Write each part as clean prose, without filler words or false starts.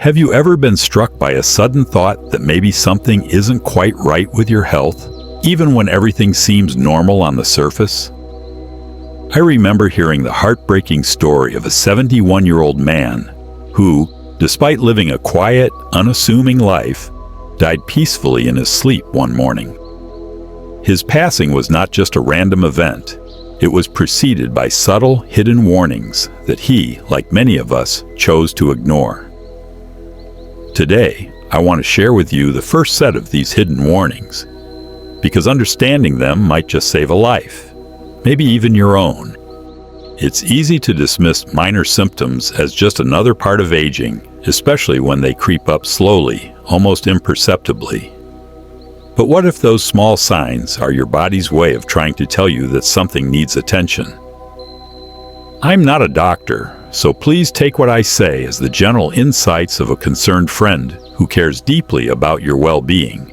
Have you ever been struck by a sudden thought that maybe something isn't quite right with your health, even when everything seems normal on the surface? I remember hearing the heartbreaking story of a 71-year-old man who, despite living a quiet, unassuming life, died peacefully in his sleep one morning. His passing was not just a random event. It was preceded by subtle, hidden warnings that he, like many of us, chose to ignore. Today, I want to share with you the first set of these hidden warnings, because understanding them might just save a life, maybe even your own. It's easy to dismiss minor symptoms as just another part of aging, especially when they creep up slowly, almost imperceptibly. But what if those small signs are your body's way of trying to tell you that something needs attention? I'm not a doctor, so please take what I say as the general insights of a concerned friend who cares deeply about your well-being.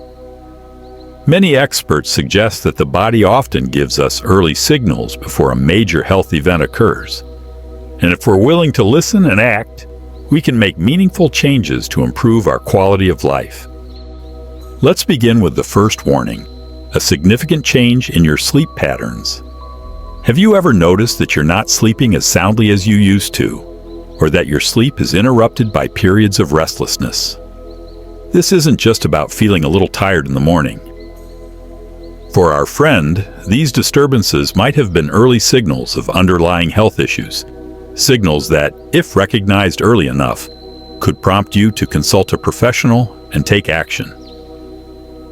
Many experts suggest that the body often gives us early signals before a major health event occurs. And if we're willing to listen and act, we can make meaningful changes to improve our quality of life. Let's begin with the first warning, a significant change in your sleep patterns. Have you ever noticed that you're not sleeping as soundly as you used to, or that your sleep is interrupted by periods of restlessness? This isn't just about feeling a little tired in the morning. For our friend, these disturbances might have been early signals of underlying health issues, signals that, if recognized early enough, could prompt you to consult a professional and take action.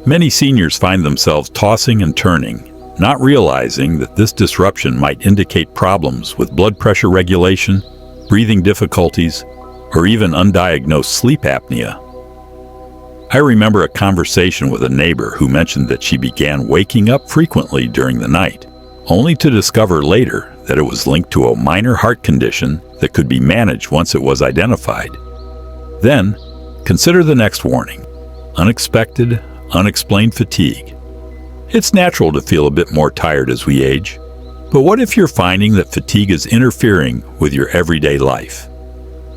Many seniors find themselves tossing and turning, not realizing that this disruption might indicate problems with blood pressure regulation, breathing difficulties, or even undiagnosed sleep apnea. I remember a conversation with a neighbor who mentioned that she began waking up frequently during the night, only to discover later that it was linked to a minor heart condition that could be managed once it was identified. Then, consider the next warning: unexpected, unexplained fatigue. It's natural to feel a bit more tired as we age, but what if you're finding that fatigue is interfering with your everyday life?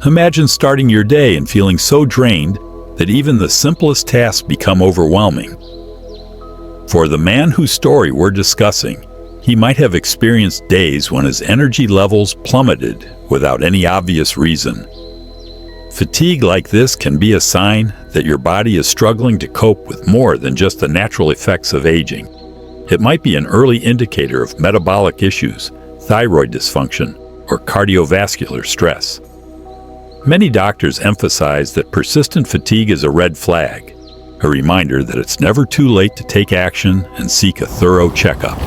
Imagine starting your day and feeling so drained that even the simplest tasks become overwhelming. For the man whose story we're discussing, he might have experienced days when his energy levels plummeted without any obvious reason. Fatigue like this can be a sign that your body is struggling to cope with more than just the natural effects of aging. It might be an early indicator of metabolic issues, thyroid dysfunction, or cardiovascular stress. Many doctors emphasize that persistent fatigue is a red flag, a reminder that it's never too late to take action and seek a thorough checkup.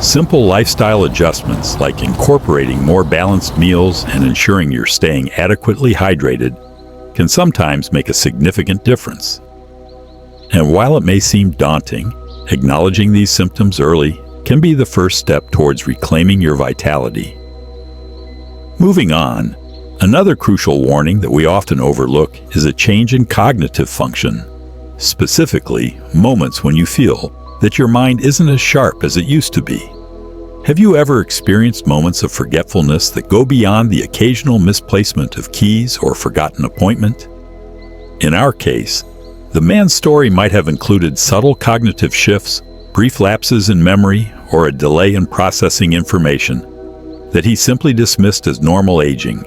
Simple lifestyle adjustments like incorporating more balanced meals and ensuring you're staying adequately hydrated can sometimes make a significant difference. And while it may seem daunting, acknowledging these symptoms early can be the first step towards reclaiming your vitality. Moving on, another crucial warning that we often overlook is a change in cognitive function, specifically moments when you feel that your mind isn't as sharp as it used to be. Have you ever experienced moments of forgetfulness that go beyond the occasional misplacement of keys or forgotten appointment? In our case, the man's story might have included subtle cognitive shifts, brief lapses in memory, or a delay in processing information that he simply dismissed as normal aging.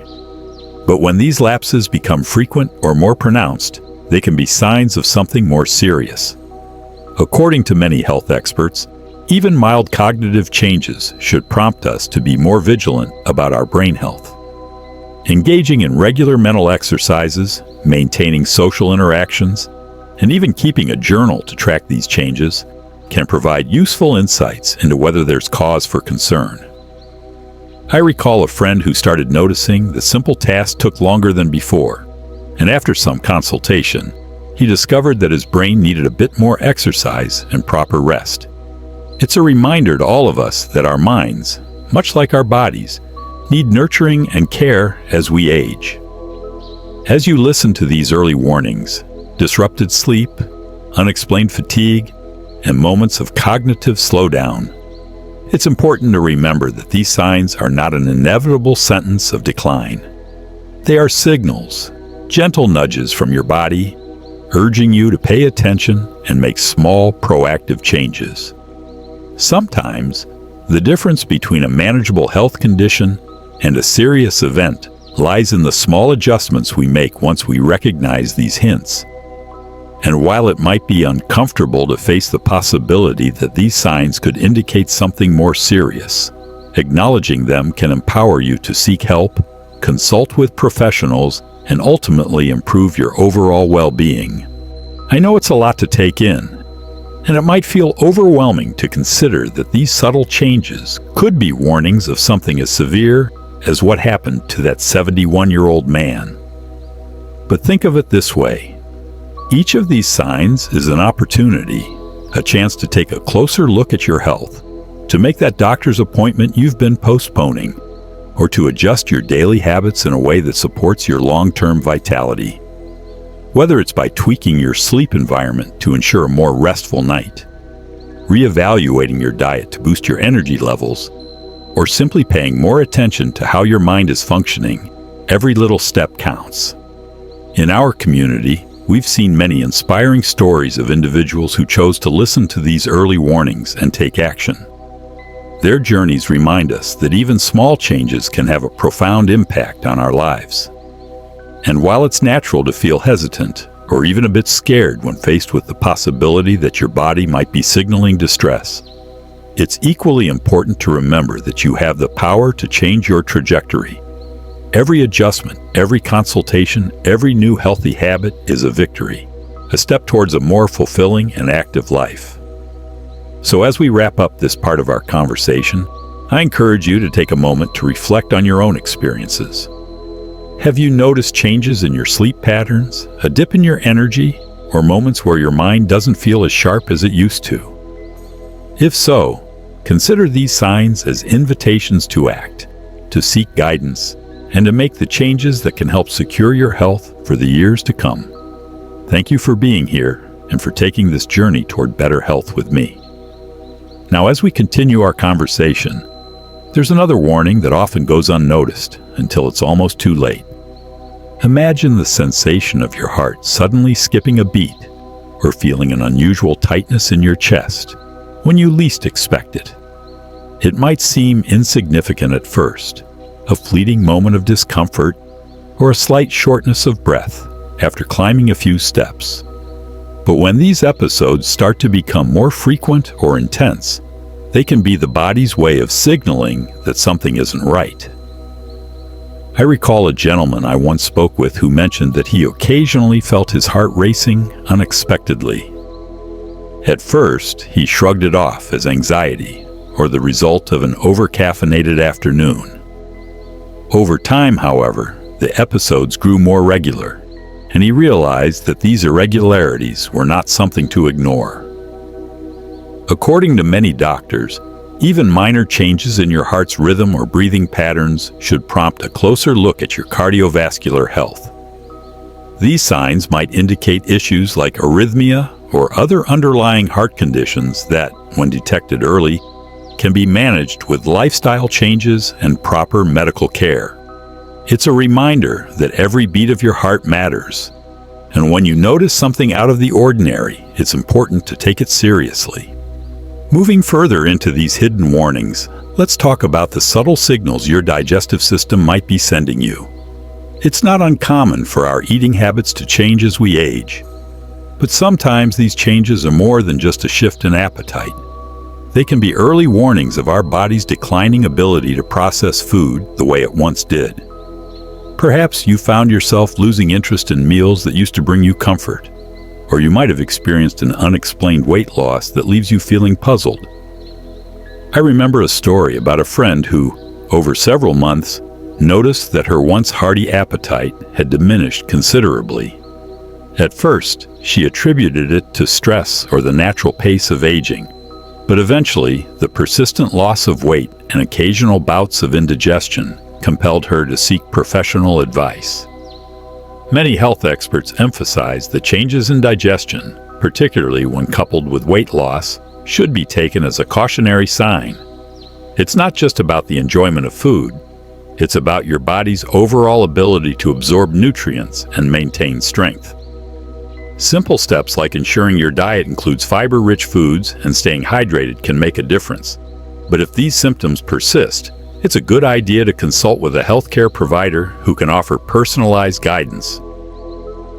But when these lapses become frequent or more pronounced, they can be signs of something more serious. According to many health experts, even mild cognitive changes should prompt us to be more vigilant about our brain health. Engaging in regular mental exercises, maintaining social interactions, and even keeping a journal to track these changes can provide useful insights into whether there's cause for concern. I recall a friend who started noticing that simple tasks took longer than before, and after some consultation, he discovered that his brain needed a bit more exercise and proper rest. It's a reminder to all of us that our minds, much like our bodies, need nurturing and care as we age. As you listen to these early warnings, disrupted sleep, unexplained fatigue, and moments of cognitive slowdown, it's important to remember that these signs are not an inevitable sentence of decline. They are signals, gentle nudges from your body, urging you to pay attention and make small, proactive changes. Sometimes, the difference between a manageable health condition and a serious event lies in the small adjustments we make once we recognize these hints. And while it might be uncomfortable to face the possibility that these signs could indicate something more serious, acknowledging them can empower you to seek help, consult with professionals, and ultimately improve your overall well-being. I know it's a lot to take in, and it might feel overwhelming to consider that these subtle changes could be warnings of something as severe as what happened to that 71-year-old man. But think of it this way. Each of these signs is an opportunity, a chance to take a closer look at your health, to make that doctor's appointment you've been postponing, or to adjust your daily habits in a way that supports your long-term vitality. Whether it's by tweaking your sleep environment to ensure a more restful night, reevaluating your diet to boost your energy levels, or simply paying more attention to how your mind is functioning, every little step counts. In our community, we've seen many inspiring stories of individuals who chose to listen to these early warnings and take action. Their journeys remind us that even small changes can have a profound impact on our lives. And while it's natural to feel hesitant or even a bit scared when faced with the possibility that your body might be signaling distress, it's equally important to remember that you have the power to change your trajectory. Every adjustment, every consultation, every new healthy habit is a victory, a step towards a more fulfilling and active life. So as we wrap up this part of our conversation, I encourage you to take a moment to reflect on your own experiences. Have you noticed changes in your sleep patterns, a dip in your energy, or moments where your mind doesn't feel as sharp as it used to? If so, consider these signs as invitations to act, to seek guidance, and to make the changes that can help secure your health for the years to come. Thank you for being here and for taking this journey toward better health with me. Now, as we continue our conversation, there's another warning that often goes unnoticed until it's almost too late. Imagine the sensation of your heart suddenly skipping a beat or feeling an unusual tightness in your chest when you least expect it. It might seem insignificant at first, a fleeting moment of discomfort or a slight shortness of breath after climbing a few steps. But when these episodes start to become more frequent or intense, they can be the body's way of signaling that something isn't right. I recall a gentleman I once spoke with who mentioned that he occasionally felt his heart racing unexpectedly. At first, he shrugged it off as anxiety or the result of an over-caffeinated afternoon. Over time, however, the episodes grew more regular, and he realized that these irregularities were not something to ignore. According to many doctors, even minor changes in your heart's rhythm or breathing patterns should prompt a closer look at your cardiovascular health. These signs might indicate issues like arrhythmia or other underlying heart conditions that, when detected early, can be managed with lifestyle changes and proper medical care. It's a reminder that every beat of your heart matters, and when you notice something out of the ordinary, it's important to take it seriously. Moving further into these hidden warnings, let's talk about the subtle signals your digestive system might be sending you. It's not uncommon for our eating habits to change as we age, but sometimes these changes are more than just a shift in appetite. They can be early warnings of our body's declining ability to process food the way it once did. Perhaps you found yourself losing interest in meals that used to bring you comfort, or you might have experienced an unexplained weight loss that leaves you feeling puzzled. I remember a story about a friend who, over several months, noticed that her once hearty appetite had diminished considerably. At first, she attributed it to stress or the natural pace of aging, but eventually, the persistent loss of weight and occasional bouts of indigestion compelled her to seek professional advice. Many health experts emphasize that changes in digestion, particularly when coupled with weight loss, should be taken as a cautionary sign. It's not just about the enjoyment of food, It's about your body's overall ability to absorb nutrients and maintain strength. Simple steps like ensuring your diet includes fiber-rich foods and staying hydrated can make a difference. But if these symptoms persist, it's a good idea to consult with a healthcare provider who can offer personalized guidance.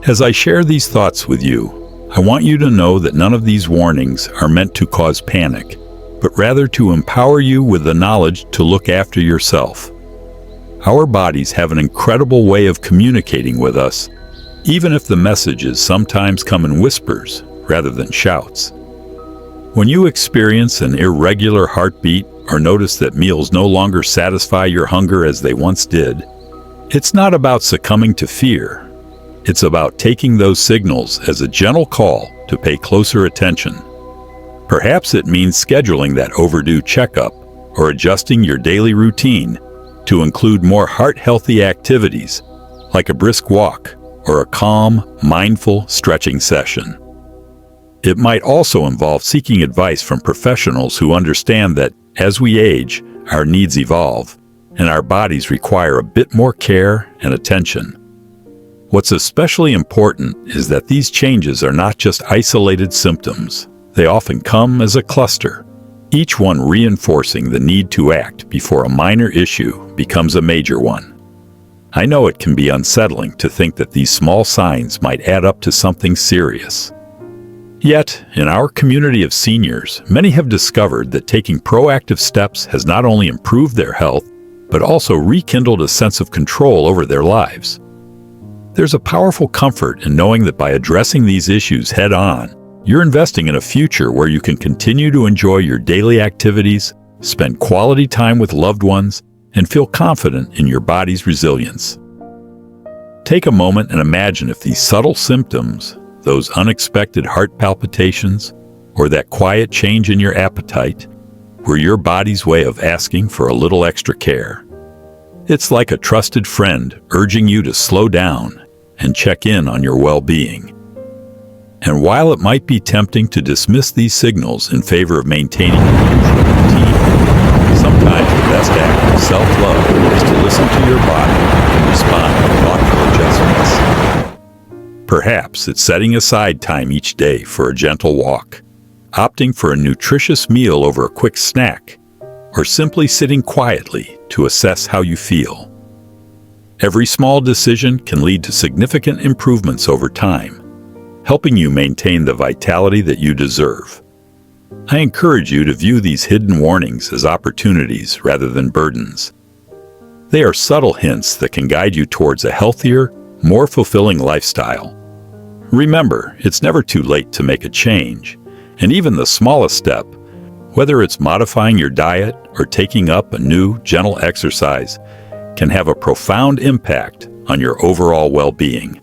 As I share these thoughts with you, I want you to know that none of these warnings are meant to cause panic, but rather to empower you with the knowledge to look after yourself. Our bodies have an incredible way of communicating with us, even if the messages sometimes come in whispers rather than shouts. When you experience an irregular heartbeat or notice that meals no longer satisfy your hunger as they once did, it's not about succumbing to fear. It's about taking those signals as a gentle call to pay closer attention. Perhaps it means scheduling that overdue checkup or adjusting your daily routine to include more heart-healthy activities like a brisk walk or a calm, mindful stretching session. It might also involve seeking advice from professionals who understand that as we age, our needs evolve, and our bodies require a bit more care and attention. What's especially important is that these changes are not just isolated symptoms. They often come as a cluster, each one reinforcing the need to act before a minor issue becomes a major one. I know it can be unsettling to think that these small signs might add up to something serious. Yet, in our community of seniors, many have discovered that taking proactive steps has not only improved their health, but also rekindled a sense of control over their lives. There's a powerful comfort in knowing that by addressing these issues head-on, you're investing in a future where you can continue to enjoy your daily activities, spend quality time with loved ones, and feel confident in your body's resilience. Take a moment and imagine if these subtle symptoms, those unexpected heart palpitations, or that quiet change in your appetite, were your body's way of asking for a little extra care. It's like a trusted friend urging you to slow down and check in on your well-being. And while it might be tempting to dismiss these signals in favor of maintaining your usual routine, sometimes the best act of self-love is to listen to your body and respond with thoughtful adjustments. Perhaps it's setting aside time each day for a gentle walk, opting for a nutritious meal over a quick snack, or simply sitting quietly to assess how you feel. Every small decision can lead to significant improvements over time, helping you maintain the vitality that you deserve. I encourage you to view these hidden warnings as opportunities rather than burdens. They are subtle hints that can guide you towards a healthier, more fulfilling lifestyle. Remember, it's never too late to make a change, and even the smallest step, whether it's modifying your diet or taking up a new, gentle exercise, can have a profound impact on your overall well-being.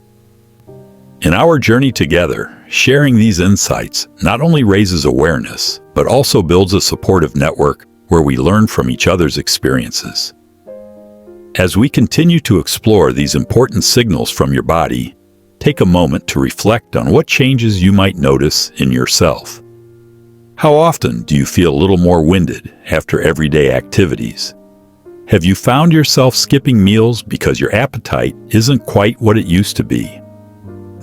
In our journey together, sharing these insights not only raises awareness, but also builds a supportive network where we learn from each other's experiences. As we continue to explore these important signals from your body, take a moment to reflect on what changes you might notice in yourself. How often do you feel a little more winded after everyday activities? Have you found yourself skipping meals because your appetite isn't quite what it used to be?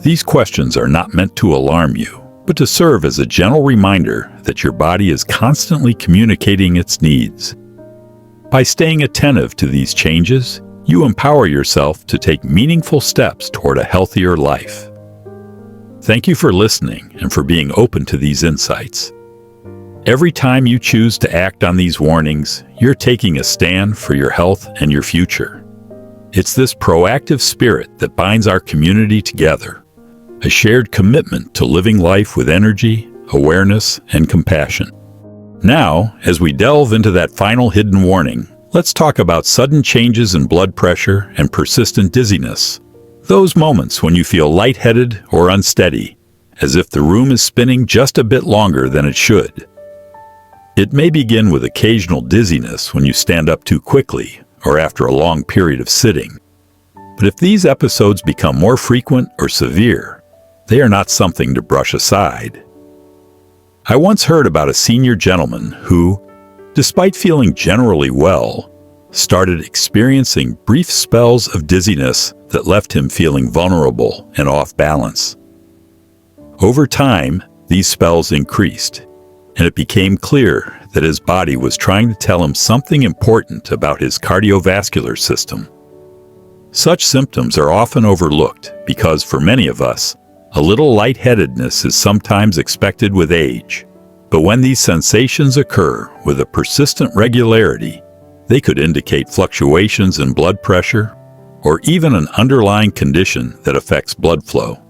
These questions are not meant to alarm you, but to serve as a gentle reminder that your body is constantly communicating its needs. By staying attentive to these changes, you empower yourself to take meaningful steps toward a healthier life. Thank you for listening and for being open to these insights. Every time you choose to act on these warnings, you're taking a stand for your health and your future. It's this proactive spirit that binds our community together, a shared commitment to living life with energy, awareness, and compassion. Now, as we delve into that final hidden warning, let's talk about sudden changes in blood pressure and persistent dizziness. Those moments when you feel lightheaded or unsteady, as if the room is spinning just a bit longer than it should. It may begin with occasional dizziness when you stand up too quickly or after a long period of sitting. But if these episodes become more frequent or severe, they are not something to brush aside. I once heard about a senior gentleman who, despite feeling generally well, started experiencing brief spells of dizziness that left him feeling vulnerable and off balance. Over time, these spells increased, and it became clear that his body was trying to tell him something important about his cardiovascular system. Such symptoms are often overlooked because, for many of us, a little lightheadedness is sometimes expected with age. But when these sensations occur with a persistent regularity, they could indicate fluctuations in blood pressure or even an underlying condition that affects blood flow.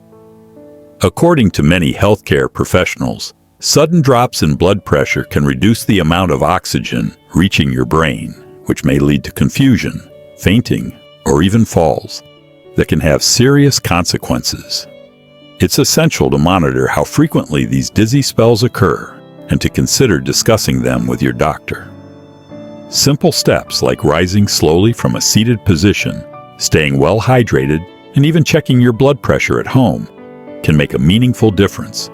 According to many healthcare professionals, sudden drops in blood pressure can reduce the amount of oxygen reaching your brain, which may lead to confusion, fainting, or even falls that can have serious consequences. It's essential to monitor how frequently these dizzy spells occur and to consider discussing them with your doctor. Simple steps like rising slowly from a seated position, staying well hydrated, and even checking your blood pressure at home can make a meaningful difference.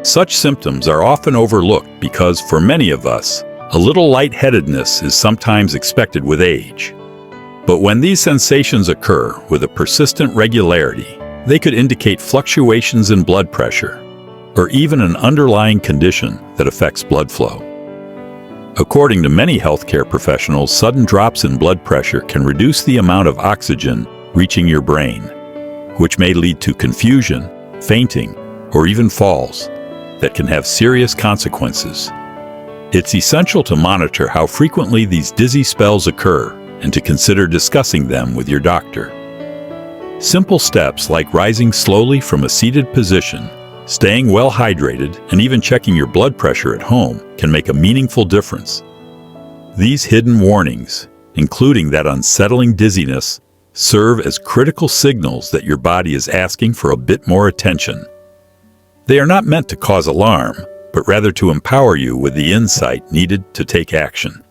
Such symptoms are often overlooked because, for many of us, a little lightheadedness is sometimes expected with age. But when these sensations occur with a persistent regularity, they could indicate fluctuations in blood pressure or even an underlying condition that affects blood flow. According to many healthcare professionals, sudden drops in blood pressure can reduce the amount of oxygen reaching your brain, which may lead to confusion, fainting, or even falls that can have serious consequences. It's essential to monitor how frequently these dizzy spells occur and to consider discussing them with your doctor. Simple steps like rising slowly from a seated position, staying well hydrated, and even checking your blood pressure at home can make a meaningful difference. These hidden warnings, including that unsettling dizziness, serve as critical signals that your body is asking for a bit more attention. They are not meant to cause alarm, but rather to empower you with the insight needed to take action.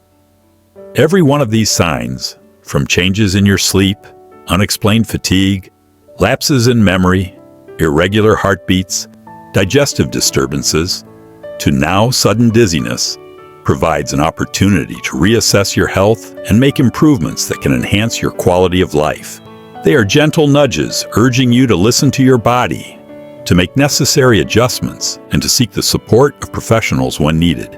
Every one of these signs, from changes in your sleep, unexplained fatigue, lapses in memory, irregular heartbeats, digestive disturbances, to now sudden dizziness, provides an opportunity to reassess your health and make improvements that can enhance your quality of life. They are gentle nudges urging you to listen to your body, to make necessary adjustments, and to seek the support of professionals when needed.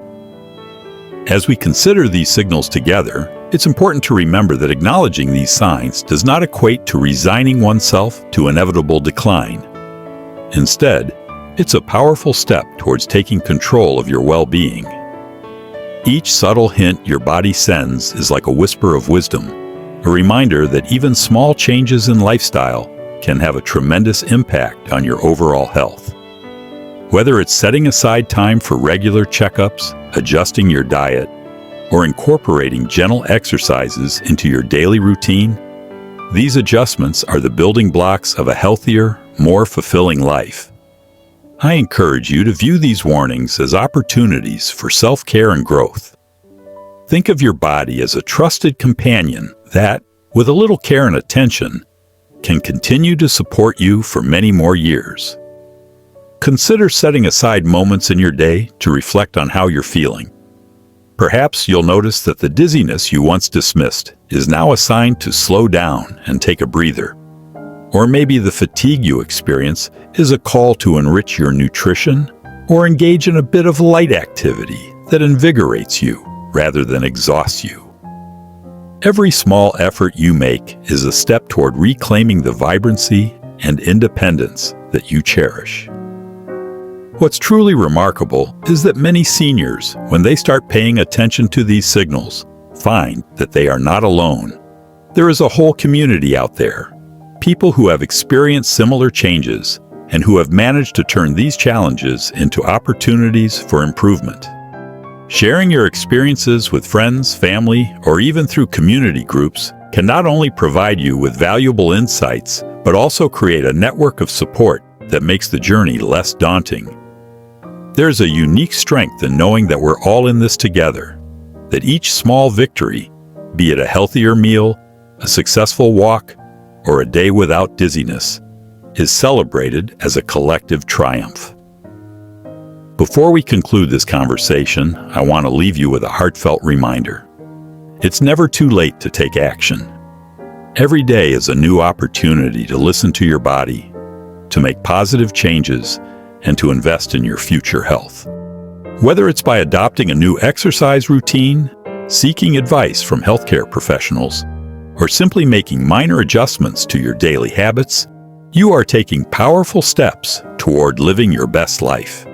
As we consider these signals together, it's important to remember that acknowledging these signs does not equate to resigning oneself to inevitable decline. Instead, it's a powerful step towards taking control of your well-being. Each subtle hint your body sends is like a whisper of wisdom, a reminder that even small changes in lifestyle can have a tremendous impact on your overall health. Whether it's setting aside time for regular checkups, adjusting your diet, or incorporating gentle exercises into your daily routine, these adjustments are the building blocks of a healthier, more fulfilling life. I encourage you to view these warnings as opportunities for self-care and growth. Think of your body as a trusted companion that, with a little care and attention, can continue to support you for many more years. Consider setting aside moments in your day to reflect on how you're feeling. Perhaps you'll notice that the dizziness you once dismissed is now a sign to slow down and take a breather. Or maybe the fatigue you experience is a call to enrich your nutrition or engage in a bit of light activity that invigorates you rather than exhausts you. Every small effort you make is a step toward reclaiming the vibrancy and independence that you cherish. What's truly remarkable is that many seniors, when they start paying attention to these signals, find that they are not alone. There is a whole community out there, people who have experienced similar changes and who have managed to turn these challenges into opportunities for improvement. Sharing your experiences with friends, family, or even through community groups can not only provide you with valuable insights, but also create a network of support that makes the journey less daunting. There's a unique strength in knowing that we're all in this together, that each small victory, be it a healthier meal, a successful walk, or a day without dizziness, is celebrated as a collective triumph. Before we conclude this conversation, I want to leave you with a heartfelt reminder. It's never too late to take action. Every day is a new opportunity to listen to your body, to make positive changes, and to invest in your future health. Whether it's by adopting a new exercise routine, seeking advice from healthcare professionals, or simply making minor adjustments to your daily habits, you are taking powerful steps toward living your best life.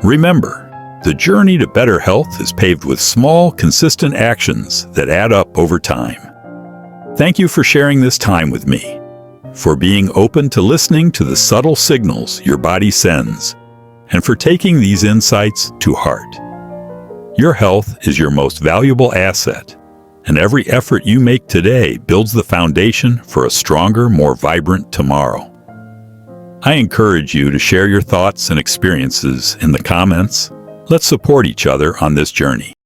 Remember, the journey to better health is paved with small, consistent actions that add up over time. Thank you for sharing this time with me, for being open to listening to the subtle signals your body sends, and for taking these insights to heart. Your health is your most valuable asset, and every effort you make today builds the foundation for a stronger, more vibrant tomorrow. I encourage you to share your thoughts and experiences in the comments. Let's support each other on this journey.